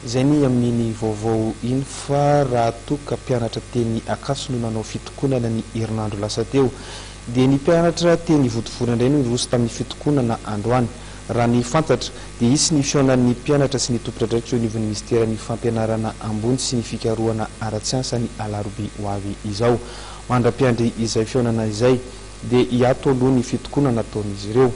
Zay ny amin'ny vaovao iny fa raha toka mpianatra teny Akaso no nanao fitokonana ny herinandro lasa teo dia ny mpianatra teny Votovona indray no niroso tamin'ny fitokonana androany. Raha ny fantatra dia isy ny fionan'ny mpianatra sy ny tompondraikitra eo anivon'ny ministeran'ny fampianarana ambony sy ny fikarohana ara-tsiansa ny Alarobia ho avy izao. Mandra-piandry izay fionana izay dia hiato aloha ny fitokonana nataon'izy ireo.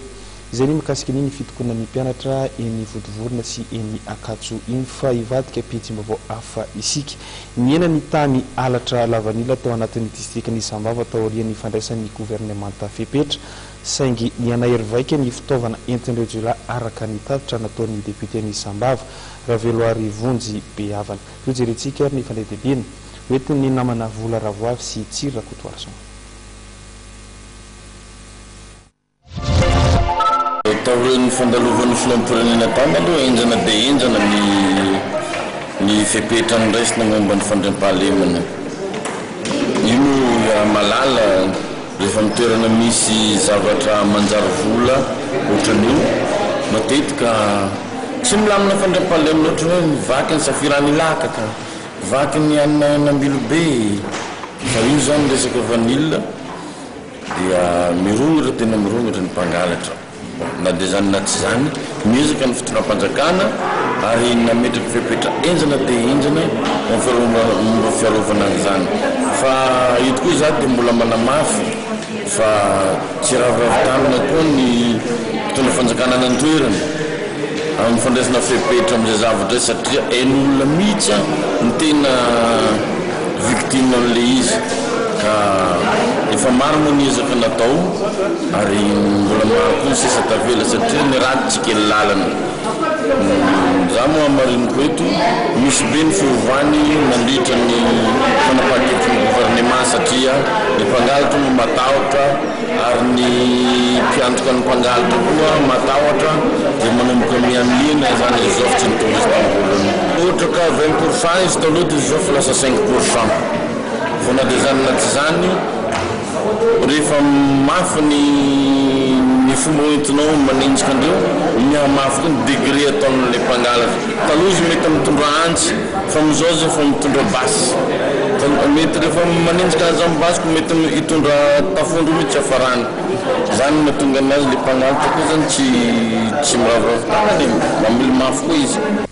Izay ny mikasika ny fitokonana ny mpianatra eny Votovorona sy eny Akatso iny fa hivadika pitsim-baovao hafa isika. Niena ny tany alatra lavanila tao anatin'ny distrikan'ny Sambava tao aorian'ny fandraisan'ny gouvernemanta fepetra saingy nianahery vaika ny fitaovana entin'ireo jiolahy araka ny tatitra nataon'ny députén'ny Sambava Raveloary Vonjy Behavana. Io jerentsika ny fandray-debiny hoentin'ny namana Vola Ravoavy sy Tsiry Rakotoarson. Taurun fandalovan'ny filoham-pirenena tany aloha enjana dia enjana ny fepetra niraisina momba ny fandriam-pahalemana. Io malala rehefa mitoerana misy zavatra manjary vola ohatran'io matetika tsy milamina fandriam-pahalemana ohatra hoe mivaky ny safirany lakaka, vaky ny anambilobe. Fa io zany resaka vanilla dia mirongatra tena mirongatra ny mpangalatra. Na dia zany na tsy zany miezaka ny fitondram-panjakana ary nametraka fepetra enjana dia enjana momba fiarovana an'izany. Fa ito koa za dia mbola manamafy fa tsy raviravitana koa ny fitondra fanjakana nantoerana amin'ny fandraisana fepetra amin'izay zavatra satria ain'olona mihitsy ny tena victime amin'le izy. Ka efa maro moa niezaka natao ary mbola maro koa ny sisa tavela satria ny ratitsika ny lalana. Za moa amariniko eto misy be ny fiovany mandritra ny fanapahan-kevitry ny gouvernement satria ny mpangalatra moa matahotra ary ny mpiantoka ny mpangalatra koa matahotra dia manomboka miamliana zany izao tsy ny touriste ambolana. Ohatra ka 20% izy taloha dia izao fa lasa 5%. Fona dia zany na tsy zany rehefa mafy ny fomba hoentinao manenjika andreo mihamafy koa ny degré ataon'le mpangalatra. Taloha izy mety mitondra antsy fa amizao zay fa mitondra basy. Mety rehefa manenjika an'izany basy mety hitondra tafondro mihitsy afarany. Zany mahatonga anazy le mpangalatra koa zany tsy miraviravitana mamily mafy koa izy.